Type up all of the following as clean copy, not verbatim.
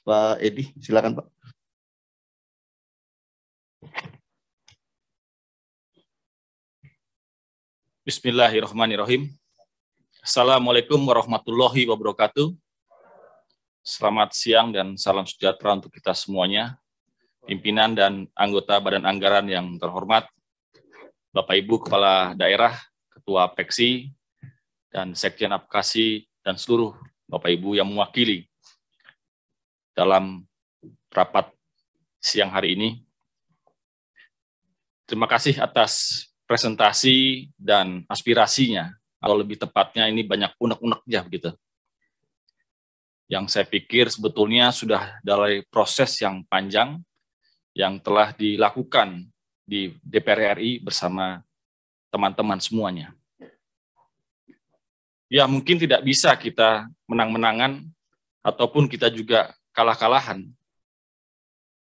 Pak Edi, silakan Pak. Bismillahirrahmanirrahim. Assalamualaikum warahmatullahi wabarakatuh. Selamat siang dan salam sejahtera untuk kita semuanya. Pimpinan dan anggota Badan Anggaran yang terhormat, Bapak Ibu Kepala Daerah, Ketua Peksi, dan Sekjen Advokasi, dan seluruh Bapak Ibu yang mewakili dalam rapat siang hari ini. Terima kasih atas presentasi dan aspirasinya, atau lebih tepatnya ini banyak unek-uneknya begitu. Yang saya pikir sebetulnya sudah dari proses yang panjang yang telah dilakukan di DPR RI bersama teman-teman semuanya. Ya, mungkin tidak bisa kita menang-menangan ataupun kita juga kalah-kalahan.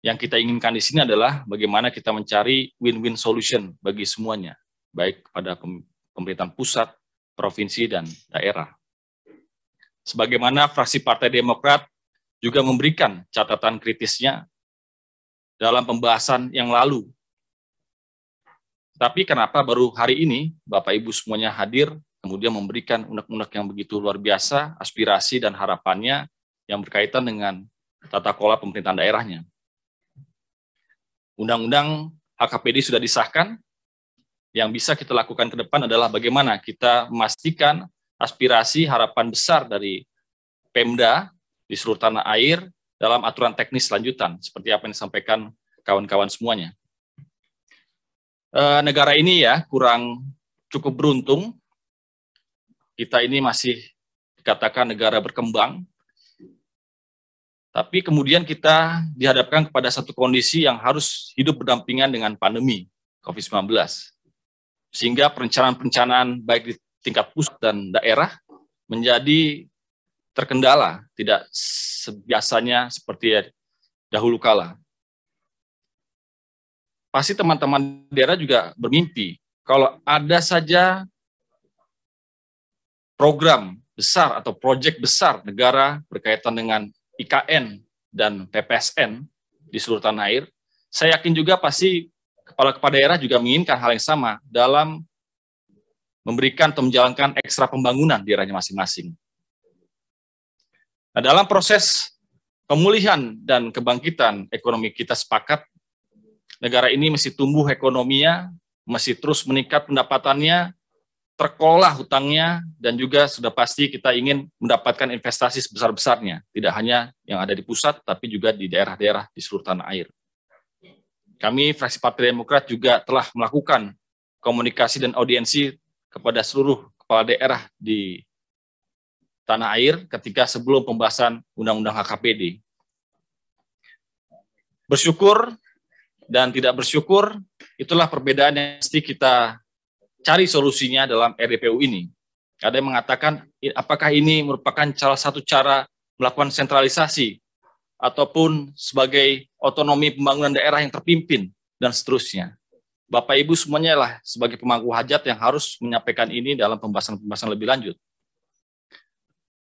Yang kita inginkan di sini adalah bagaimana kita mencari win-win solution bagi semuanya, baik pada pemerintahan pusat, provinsi, dan daerah. Sebagaimana fraksi Partai Demokrat juga memberikan catatan kritisnya dalam pembahasan yang lalu. Tapi kenapa baru hari ini Bapak Ibu semuanya hadir, kemudian memberikan unek-unek yang begitu luar biasa, aspirasi dan harapannya yang berkaitan dengan tata kelola pemerintahan daerahnya. Undang-undang HKPD sudah disahkan, yang bisa kita lakukan ke depan adalah bagaimana kita memastikan aspirasi harapan besar dari Pemda di seluruh tanah air dalam aturan teknis lanjutan, seperti apa yang disampaikan kawan-kawan semuanya. Negara ini ya kurang cukup beruntung, kita ini masih dikatakan negara berkembang, tapi kemudian kita dihadapkan kepada satu kondisi yang harus hidup berdampingan dengan pandemi COVID-19. Sehingga perencanaan-perencanaan baik di tingkat pusat dan daerah menjadi terkendala, tidak biasanya seperti dahulu kala. Pasti teman-teman daerah juga bermimpi, kalau ada saja program besar atau proyek besar negara berkaitan dengan IKN dan PPSN di seluruh tanah air, saya yakin juga pasti kepala-kepala daerah juga menginginkan hal yang sama dalam memberikan atau menjalankan ekstra pembangunan di daerahnya masing-masing. Nah, dalam proses pemulihan dan kebangkitan ekonomi kita sepakat, negara ini mesti tumbuh ekonominya, mesti terus meningkat pendapatannya, terkelola hutangnya, dan juga sudah pasti kita ingin mendapatkan investasi sebesar-besarnya, tidak hanya yang ada di pusat, tapi juga di daerah-daerah di seluruh tanah air. Kami, fraksi Partai Demokrat juga telah melakukan komunikasi dan audiensi kepada seluruh kepala daerah di tanah air ketika sebelum pembahasan Undang-Undang HKPD. Bersyukur dan tidak bersyukur, itulah perbedaan yang mesti kita cari solusinya dalam RDPU ini. Ada yang mengatakan, apakah ini merupakan salah satu cara melakukan sentralisasi, ataupun sebagai otonomi pembangunan daerah yang terpimpin, dan seterusnya. Bapak Ibu semuanya lah sebagai pemangku hajat yang harus menyampaikan ini dalam pembahasan-pembahasan lebih lanjut.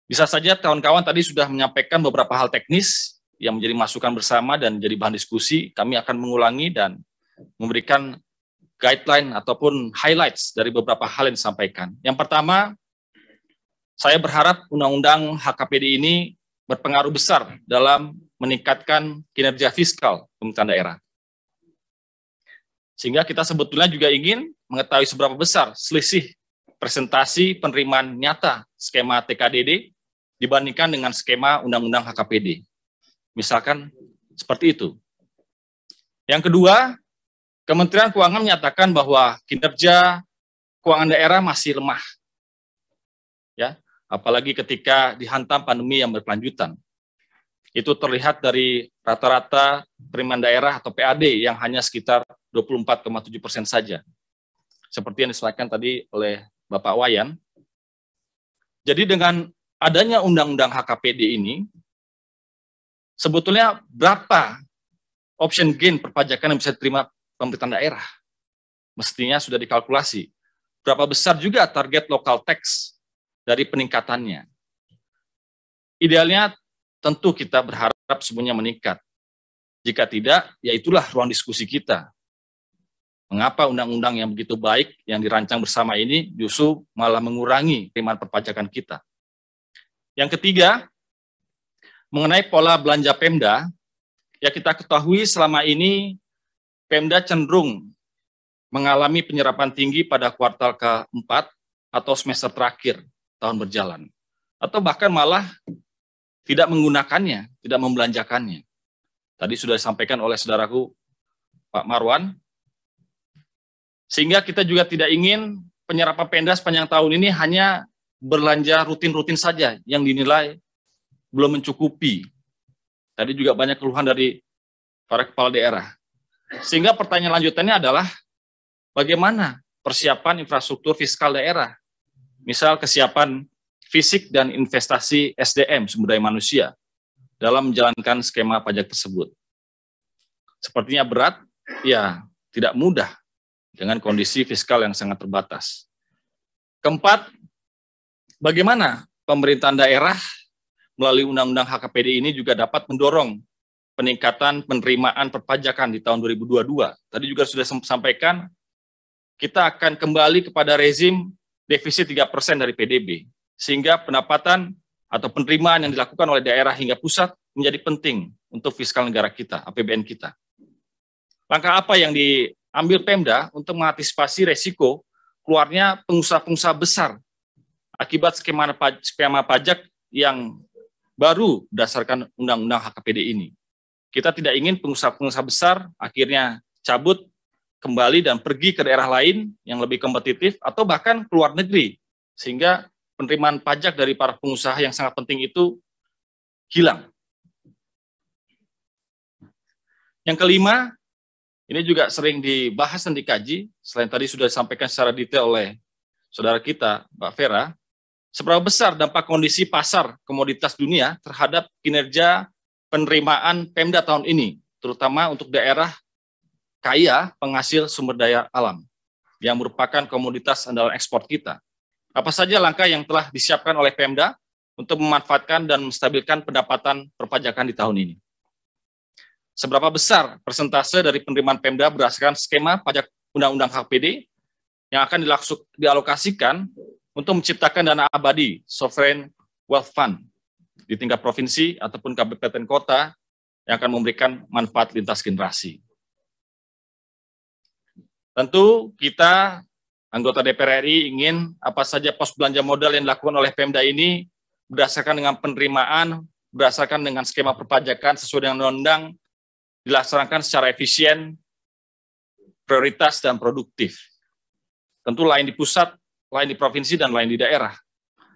Bisa saja kawan-kawan tadi sudah menyampaikan beberapa hal teknis yang menjadi masukan bersama dan menjadi bahan diskusi. Kami akan mengulangi dan memberikan guideline ataupun highlights dari beberapa hal yang disampaikan. Yang pertama, saya berharap Undang-Undang HKPD ini berpengaruh besar dalam meningkatkan kinerja fiskal pemerintahan daerah. Sehingga kita sebetulnya juga ingin mengetahui seberapa besar selisih presentasi penerimaan nyata skema TKDD dibandingkan dengan skema Undang-Undang HKPD. Misalkan seperti itu. Yang kedua, Kementerian Keuangan menyatakan bahwa kinerja keuangan daerah masih lemah. Ya, apalagi ketika dihantam pandemi yang berkelanjutan. Itu terlihat dari rata-rata penerimaan daerah atau PAD yang hanya sekitar 24,7% saja. Seperti yang disampaikan tadi oleh Bapak Wayan. Jadi dengan adanya Undang-Undang HKPD ini, sebetulnya berapa option gain perpajakan yang bisa diterima pemerintahan daerah? Mestinya sudah dikalkulasi. Berapa besar juga target local tax dari peningkatannya? Idealnya tentu kita berharap semuanya meningkat. Jika tidak, ya itulah ruang diskusi kita. Mengapa undang-undang yang begitu baik yang dirancang bersama ini justru malah mengurangi penerimaan perpajakan kita. Yang ketiga, mengenai pola belanja Pemda, ya kita ketahui selama ini Pemda cenderung mengalami penyerapan tinggi pada kuartal keempat atau semester terakhir tahun berjalan. Atau bahkan malah tidak menggunakannya, tidak membelanjakannya. Tadi sudah disampaikan oleh saudaraku Pak Marwan, sehingga kita juga tidak ingin penyerapan Pemda sepanjang tahun ini hanya belanja rutin-rutin saja yang dinilai belum mencukupi. Tadi juga banyak keluhan dari para kepala daerah. Sehingga pertanyaan lanjutannya adalah bagaimana persiapan infrastruktur fiskal daerah, misal kesiapan fisik dan investasi SDM, sumber daya manusia, dalam menjalankan skema pajak tersebut. Sepertinya berat, ya tidak mudah dengan kondisi fiskal yang sangat terbatas. Keempat, bagaimana pemerintahan daerah melalui Undang-Undang HKPD ini juga dapat mendorong peningkatan penerimaan perpajakan di tahun 2022. Tadi juga sudah sampaikan, kita akan kembali kepada rezim defisit 3% dari PDB, sehingga pendapatan atau penerimaan yang dilakukan oleh daerah hingga pusat menjadi penting untuk fiskal negara kita, APBN kita. Langkah apa yang diambil Pemda untuk mengantisipasi resiko keluarnya pengusaha-pengusaha besar akibat skema pajak yang baru berdasarkan Undang-Undang HKPD ini. Kita tidak ingin pengusaha-pengusaha besar akhirnya cabut kembali dan pergi ke daerah lain yang lebih kompetitif atau bahkan ke luar negeri, sehingga penerimaan pajak dari para pengusaha yang sangat penting itu hilang. Yang kelima, ini juga sering dibahas dan dikaji, selain tadi sudah disampaikan secara detail oleh saudara kita, Mbak Vera, seberapa besar dampak kondisi pasar komoditas dunia terhadap kinerja penerimaan Pemda tahun ini, terutama untuk daerah kaya penghasil sumber daya alam, yang merupakan komoditas andalan ekspor kita. Apa saja langkah yang telah disiapkan oleh Pemda untuk memanfaatkan dan menstabilkan pendapatan perpajakan di tahun ini? Seberapa besar persentase dari penerimaan Pemda berdasarkan skema pajak Undang-Undang HKPD yang akan dialokasikan untuk menciptakan dana abadi, sovereign wealth fund, di tingkat provinsi ataupun kabupaten kota yang akan memberikan manfaat lintas generasi. Tentu kita, anggota DPR RI, ingin apa saja pos belanja modal yang dilakukan oleh Pemda ini berdasarkan dengan penerimaan, berdasarkan dengan skema perpajakan sesuai dengan undang-undang, dilaksanakan secara efisien, prioritas, dan produktif. Tentu lain di pusat, lain di provinsi, dan lain di daerah.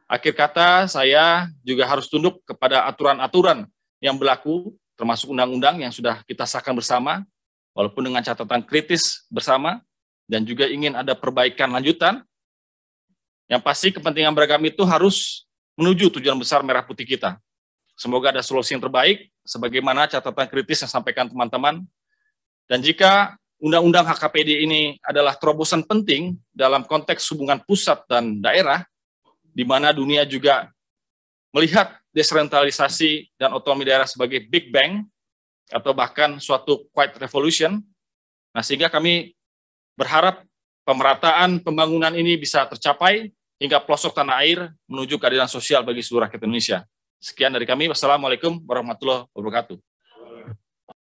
Akhir kata, saya juga harus tunduk kepada aturan-aturan yang berlaku, termasuk undang-undang yang sudah kita sahkan bersama, walaupun dengan catatan kritis bersama, dan juga ingin ada perbaikan lanjutan. Yang pasti kepentingan beragam itu harus menuju tujuan besar merah putih kita. Semoga ada solusi yang terbaik, sebagaimana catatan kritis yang sampaikan teman-teman. Dan jika Undang-Undang HKPD ini adalah terobosan penting dalam konteks hubungan pusat dan daerah, di mana dunia juga melihat desentralisasi dan otonomi daerah sebagai Big Bang, atau bahkan suatu Quiet Revolution. Nah, sehingga kami berharap pemerataan pembangunan ini bisa tercapai hingga pelosok tanah air menuju keadilan sosial bagi seluruh rakyat Indonesia. Sekian dari kami. Wassalamualaikum warahmatullahi wabarakatuh.